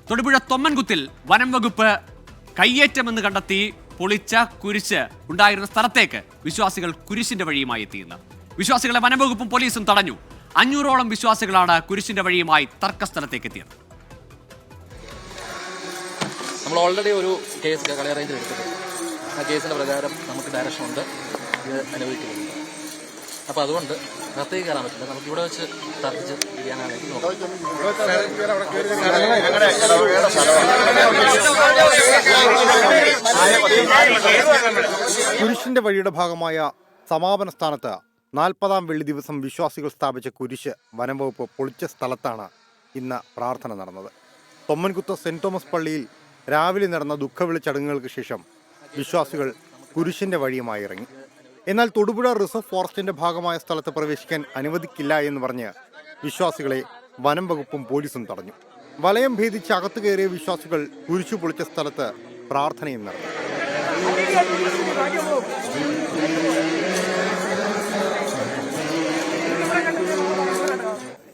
തൊടുപുഴ തൊമ്മൻകുത്തിൽ വനം വകുപ്പ് കയ്യേറ്റമെന്ന് കണ്ടെത്തി പൊളിച്ച കുരിശ് ഉണ്ടായിരുന്ന സ്ഥലത്തേക്ക് വിശ്വാസികൾ കുരിശിന്റെ വഴിയുമായി എത്തിയെന്ന് വിശ്വാസികളെ വനംവകുപ്പും പോലീസും തടഞ്ഞു. 500ഓളം വിശ്വാസികളാണ് കുരിശിന്റെ വഴിയുമായി തർക്കസ്ഥലത്തേക്ക് എത്തിയത്. നമ്മൾ ഓൾറെഡി ഒരു കേസ് കളി അറേഞ്ച് എടുത്തിട്ടുണ്ട്. ആ കേസിന്റെ പ്രകാരം നമുക്ക് ഡയറക്ഷൻ ഉണ്ട്, ഇത് അനുവദിക്കുന്നുണ്ട്. അപ്പോൾ അതുകൊണ്ട് അകത്തേക്ക് കയറാൻ പറ്റില്ല. നമുക്ക് ഇവിടെ വെച്ച് തർക്കിച്ച് ചെയ്യാനാണ് കുരിശിന്റെ വഴിയുടെ ഭാഗമായ സമാപന സ്ഥാനത്ത് 40-ാം വെള്ളി ദിവസം വിശ്വാസികൾ സ്ഥാപിച്ച കുരിശ് വനംവകുപ്പ് പൊളിച്ച സ്ഥലത്താണ് ഇന്ന് പ്രാർത്ഥന നടന്നത്. തൊമ്മൻകുത്ത് സെന്റ് തോമസ് പള്ളിയിൽ രാവിലെ നടന്ന ദുഃഖവിളി ചടങ്ങുകൾക്ക് ശേഷം വിശ്വാസികൾ കുരിശിന്റെ വഴിയുമായി ഇറങ്ങി. എന്നാൽ തൊടുപുഴ റിസർവ് ഫോറസ്റ്റിന്റെ ഭാഗമായ സ്ഥലത്ത് പ്രവേശിക്കാൻ അനുവദിക്കില്ല എന്ന് പറഞ്ഞ് വിശ്വാസികളെ വനം വകുപ്പും പോലീസും തടഞ്ഞു. വലയം ഭേദിച്ച് അകത്ത് കയറിയ വിശ്വാസികൾ കുരിശു പൊളിച്ച സ്ഥലത്ത് പ്രാർത്ഥനയും നടന്നു.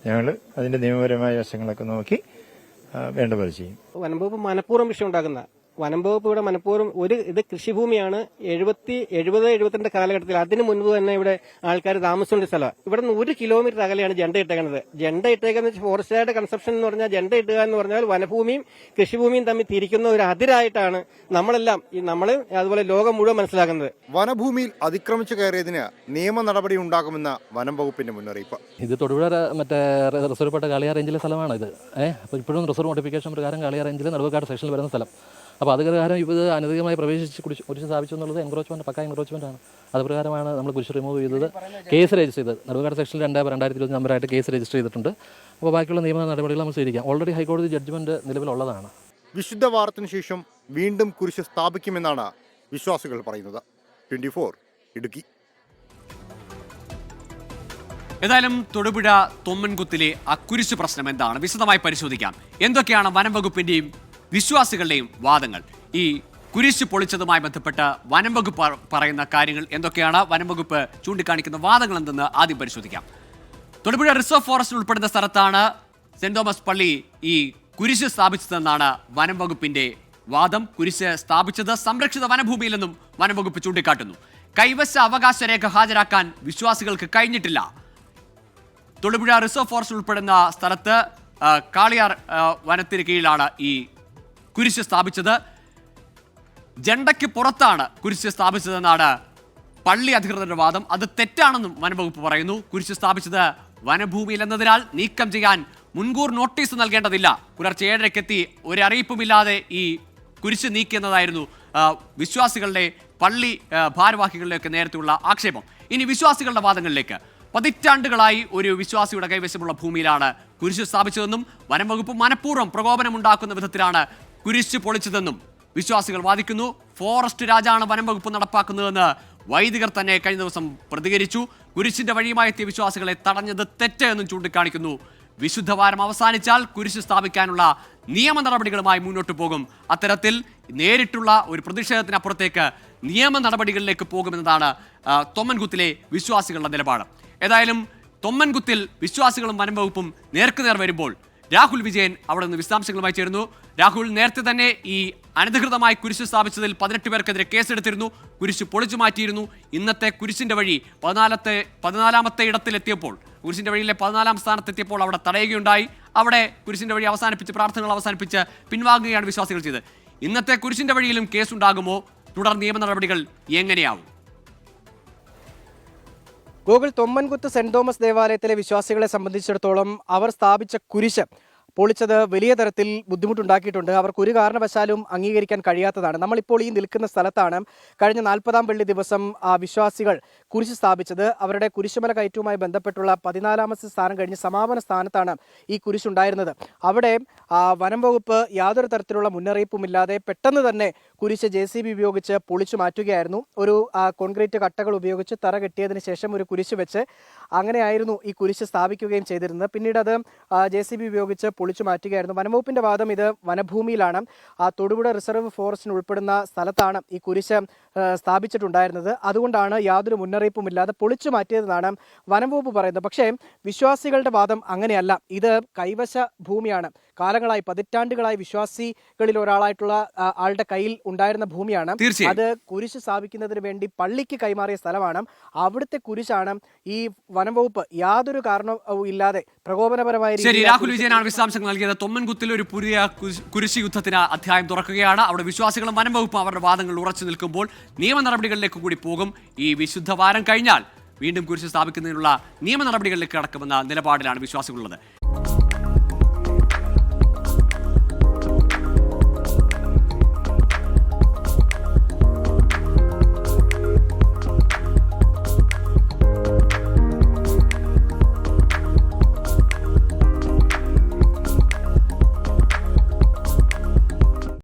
ഞങ്ങൾ അതിന്റെ നിയമപരമായ വശങ്ങളൊക്കെ നോക്കി വേണ്ട പോലെ ചെയ്യും. വനംവകുപ്പ് മനഃപൂർവ്വം വിഷയം ഉണ്ടാക്കുന്ന വനംവകുപ്പ് ഇവിടെ മനഃപൂർവ്വം ഇത് കൃഷിഭൂമിയാണ്. 70-72 കാലഘട്ടത്തിൽ അതിനു മുൻപ് തന്നെ ഇവിടെ ആൾക്കാർ താമസിച്ചുള്ള സ്ഥലമാണ്. ഇവിടെ നിന്ന് 1 കിലോമീറ്റർ അകലെയാണ് ജെണ്ട ഇട്ടേക്കുന്നത്. ജെണ്ട ഇട്ടേക്കുന്ന ഫോറസ്റ്റുകാരുടെ കൺസെപ്ഷൻ എന്ന് പറഞ്ഞാൽ ജെണ്ട ഇട്ടുക എന്ന് പറഞ്ഞാൽ വനഭൂമിയും കൃഷിഭൂമിയും തമ്മിൽ തിരിക്കുന്ന ഒരു അതിരായിട്ടാണ് അതുപോലെ ലോകം മുഴുവൻ മനസ്സിലാക്കുന്നത്. വനഭൂമിയിൽ അതിക്രമിച്ചു കയറിയതിന് നിയമ നടപടി ഉണ്ടാകുമെന്ന് വനം വകുപ്പിന്റെ മുന്നറിയിപ്പ്. ഇത് തൊടുപുഴ റിസർവ്പ്പെട്ട കാളിയാർ റേഞ്ചിലെ സ്ഥലമാണ്. ഇത് അപ്പോൾ ഇപ്പോഴും റിസർവ് നോട്ടിഫിക്കേഷൻ പ്രകാരം കാളിയാർ റേഞ്ചിൽ നടുവക്കാട് സെക്ഷനിൽ വരുന്ന സ്ഥലം. അപ്പോൾ അത് പ്രകാരം ഇത് അനധികമായി പ്രവേശിച്ച് കുരിശ് സ്ഥാപിച്ചു എന്നുള്ളത് എൻക്രോച്ച്മെന്റ്, പക്ക എൻക്രോച്ച്മെന്റ് ആണ്. അത് പ്രകാരമാണ് നമ്മൾ കുരിശ് റിമൂവ് ചെയ്തത്. കേസ് രജിസ്റ്റർ ചെയ്തത് നടുവക്കാട് സെക്ഷനിൽ 2020 നമ്പറായിട്ട് കേസ് രജിസ്റ്റർ ചെയ്തിട്ടുണ്ട്. അപ്പോൾ ബാക്കിയുള്ള നിയമ നടപടികൾ നമ്മൾ സ്വീകരിക്കാം. ഓൾറെഡി ഹൈക്കോടതി ജഡ്ജ്മെന്റ് നിലവിലുള്ളതാണ്. വിശുദ്ധ വാരത്തിന് ശേഷം വീണ്ടും കുരിശ് സ്ഥാപിക്കുമെന്നാണ് വിശ്വാസികൾ പറയുന്നത്. 24 ഇടുക്കി. ഏതായാലും തൊടുപുഴ തൊമ്മൻകുത്തിലെ ആ കുരിശ് പ്രശ്നം എന്താണ് വിശദമായി പരിശോധിക്കാം. എന്തൊക്കെയാണ് വനം വകുപ്പിന്റെയും വിശ്വാസികളുടെയും വാദങ്ങൾ? ഈ കുരിശ് പൊളിച്ചതുമായി ബന്ധപ്പെട്ട് വനം വകുപ്പ് പറയുന്ന കാര്യങ്ങൾ എന്തൊക്കെയാണ്? വനം വകുപ്പ് ചൂണ്ടിക്കാണിക്കുന്ന വാദങ്ങൾ എന്തെന്ന് ആദ്യം പരിശോധിക്കാം. തൊടുപുഴ റിസർവ് ഫോറസ്റ്റിൽ ഉൾപ്പെടുന്ന സ്ഥലത്താണ് സെന്റ് തോമസ് പള്ളി ഈ കുരിശ് സ്ഥാപിച്ചതെന്നാണ് വനം വകുപ്പിന്റെ വാദം. കുരിശ് സ്ഥാപിച്ചത് സംരക്ഷിത വനഭൂമിയിലെന്നും വനം വകുപ്പ് ചൂണ്ടിക്കാട്ടുന്നു. കൈവശ അവകാശ രേഖ ഹാജരാക്കാൻ വിശ്വാസികൾക്ക് കഴിഞ്ഞിട്ടില്ല. തൊടുപുഴ റിസർവ് ഫോറസ്റ്റിൽ ഉൾപ്പെടുന്ന സ്ഥലത്ത് കാളിയാർ വനത്തിന് കീഴിലാണ് ഈ കുരിശ് സ്ഥാപിച്ചത്. ജണ്ടയ്ക്ക് പുറത്താണ് കുരിശ് സ്ഥാപിച്ചതെന്നാണ് പള്ളി അധികൃതരുടെ വാദം. അത് തെറ്റാണെന്നും വനംവകുപ്പ് പറയുന്നു. കുരിശ് സ്ഥാപിച്ചത് വനഭൂമിയിൽ എന്നതിനാൽ നീക്കം ചെയ്യാൻ മുൻകൂർ നോട്ടീസ് നൽകേണ്ടതില്ല. പുലർച്ചെ 7:30 ഒരു അറിയിപ്പുമില്ലാതെ ഈ കുരിശ് നീക്കിയെന്നതായിരുന്നു വിശ്വാസികളുടെ പള്ളി ഭാരവാഹികളുടെയൊക്കെ നേരത്തെയുള്ള ആക്ഷേപം. ഇനി വിശ്വാസികളുടെ വാദങ്ങളിലേക്ക്. പതിറ്റാണ്ടുകളായി ഒരു വിശ്വാസിയുടെ കൈവശമുള്ള ഭൂമിയിലാണ് കുരിശ് സ്ഥാപിച്ചതെന്നും വനംവകുപ്പ് മനഃപൂർവ്വം പ്രകോപനമുണ്ടാക്കുന്ന വിധത്തിലാണ് കുരിശ് പൊളിച്ചതെന്നും വിശ്വാസികൾ വാദിക്കുന്നു. ഫോറസ്റ്റ് രാജാണ് വനംവകുപ്പ് നടപ്പാക്കുന്നതെന്ന് വൈദികർ തന്നെ കഴിഞ്ഞ ദിവസം പ്രതികരിച്ചു. കുരിശിന്റെ വഴിയുമായി എത്തിയ വിശ്വാസികളെ തടഞ്ഞത് തെറ്റ് എന്നും ചൂണ്ടിക്കാണിക്കുന്നു. വിശുദ്ധവാരം അവസാനിച്ചാൽ കുരിശ് സ്ഥാപിക്കാനുള്ള നിയമ നടപടികളുമായി മുന്നോട്ട് പോകും. അത്തരത്തിൽ നേരിട്ടുള്ള ഒരു പ്രതിഷേധത്തിനപ്പുറത്തേക്ക് നിയമ നടപടികളിലേക്ക് പോകുമെന്നതാണ് തൊമ്മൻകുത്തിലെ വിശ്വാസികളുടെ നിലപാട്. ഏതായാലും തൊമ്മൻകുത്തിൽ വിശ്വാസികളും വനംവകുപ്പും നേർക്കുനേർ വരുമ്പോൾ രാഹുൽ വിജയൻ അവിടെ നിന്ന് വിശദാംശങ്ങളുമായി ചേരുന്നു. രാഹുൽ, നേരത്തെ തന്നെ ഈ അനധികൃതമായി കുരിശ് സ്ഥാപിച്ചതിൽ 18 പേർക്കെതിരെ കേസെടുത്തിരുന്നു. കുരിശ് പൊളിച്ചു മാറ്റിയിരുന്നു. ഇന്നത്തെ കുരിശിന്റെ വഴി 14ാമത്തെ ഇടത്തിലെത്തിയപ്പോൾ, കുരിശിന്റെ വഴിയിലെ 14ാം സ്ഥാനത്തെത്തിയപ്പോൾ അവിടെ തടയുകയുണ്ടായി. അവിടെ കുരിശിന്റെ വഴി അവസാനിപ്പിച്ച് പ്രാർത്ഥനകൾ അവസാനിപ്പിച്ച് പിൻവാങ്ങുകയാണ് വിശ്വാസികൾ ചെയ്തത്. ഇന്നത്തെ കുരിശിന്റെ വഴിയിലും കേസുണ്ടാകുമോ? തുടർ നിയമ നടപടികൾ എങ്ങനെയാവും? ഗോകുൽ, തൊമ്മൻകുത്ത് സെന്റ് തോമസ് ദേവാലയത്തിലെ വിശ്വാസികളെ സംബന്ധിച്ചിടത്തോളം അവർ സ്ഥാപിച്ച കുരിശ് പൊളിച്ചത് വലിയ തരത്തിൽ ബുദ്ധിമുട്ടുണ്ടാക്കിയിട്ടുണ്ട്. അവർക്ക് ഒരു കാരണവശാലും അംഗീകരിക്കാൻ കഴിയാത്തതാണ്. നമ്മളിപ്പോൾ ഈ നിൽക്കുന്ന സ്ഥലത്താണ് കഴിഞ്ഞ 40-ാം വെള്ളി ദിവസം വിശ്വാസികൾ കുരിശ് സ്ഥാപിച്ചത്. അവരുടെ കുരിശുമല കയറ്റവുമായി ബന്ധപ്പെട്ടുള്ള 14ാമത്തെ സ്ഥാനം കഴിഞ്ഞ് സമാപന സ്ഥാനത്താണ് ഈ കുരിശുണ്ടായിരുന്നത്. അവിടെ വനം വകുപ്പ് യാതൊരു തരത്തിലുള്ള മുന്നറിയിപ്പുമില്ലാതെ പെട്ടെന്ന് തന്നെ കുരിശ് JCB ഉപയോഗിച്ച് പൊളിച്ചു മാറ്റുകയായിരുന്നു. ഒരു കോൺക്രീറ്റ് കട്ടകൾ ഉപയോഗിച്ച് തറ കെട്ടിയതിന് ശേഷം ഒരു കുരിശ് വെച്ച് അങ്ങനെയായിരുന്നു ഈ കുരിശ് സ്ഥാപിക്കുകയും ചെയ്തിരുന്നത്. പിന്നീട് അത് JCB ഉപയോഗിച്ച് പൊളിച്ചു മാറ്റുകയായിരുന്നു. വനംവകുപ്പിന്റെ വാദം ഇത് വനഭൂമിയിലാണ്, തൊടുപുഴ റിസർവ് ഫോറസ്റ്റിന് ഉൾപ്പെടുന്ന സ്ഥലത്താണ് ഈ കുരിശ് സ്ഥാപിച്ചിട്ടുണ്ടായിരുന്നത്. അതുകൊണ്ടാണ് യാതൊരു മുന്നറിയിപ്പുമില്ലാതെ പൊളിച്ചു മാറ്റിയതെന്നാണ് വനംവകുപ്പ് പറയുന്നത്. പക്ഷേ വിശ്വാസികളുടെ വാദം അങ്ങനെയല്ല. ഇത് കൈവശ ഭൂമിയാണ്. കാലങ്ങളായി പതിറ്റാണ്ടുകളായി വിശ്വാസികളിൽ ഒരാളായിട്ടുള്ള ആളുടെ കയ്യിൽ ഉണ്ടായിരുന്ന ഭൂമിയാണ്. തീർച്ചയായും. അത് കുരിശ് സ്ഥാപിക്കുന്നതിന് വേണ്ടി പള്ളിക്ക് കൈമാറിയ സ്ഥലമാണ്. അവിടുത്തെ കുരിശാണ് ഈ വനം വകുപ്പ് യാതൊരു കാരണവും ഇല്ലാതെ പ്രകോപനപരമായ ശരി, രീതിയിൽ രാഹുൽ വിജയനാണ് വിശദാംശങ്ങൾ നൽകിയത്. തൊമ്മൻകുത്തിൽ ഒരു പുതിയ കുരിശ് യുദ്ധത്തിന് അധ്യായം തുറക്കുകയാണ്. അവിടെ വിശ്വാസികളും വനം വകുപ്പും അവരുടെ വാദങ്ങൾ ഉറച്ചു നിൽക്കുമ്പോൾ നിയമ നടപടികളിലേക്ക് കൂടി പോകും. ഈ വിശുദ്ധ വാരം കഴിഞ്ഞാൽ വീണ്ടും കുരിശ് സ്ഥാപിക്കുന്നതിനുള്ള നിയമ നടപടികളിലേക്ക് കടക്കുമെന്ന നിലപാടിലാണ് വിശ്വാസികളുള്ളത്.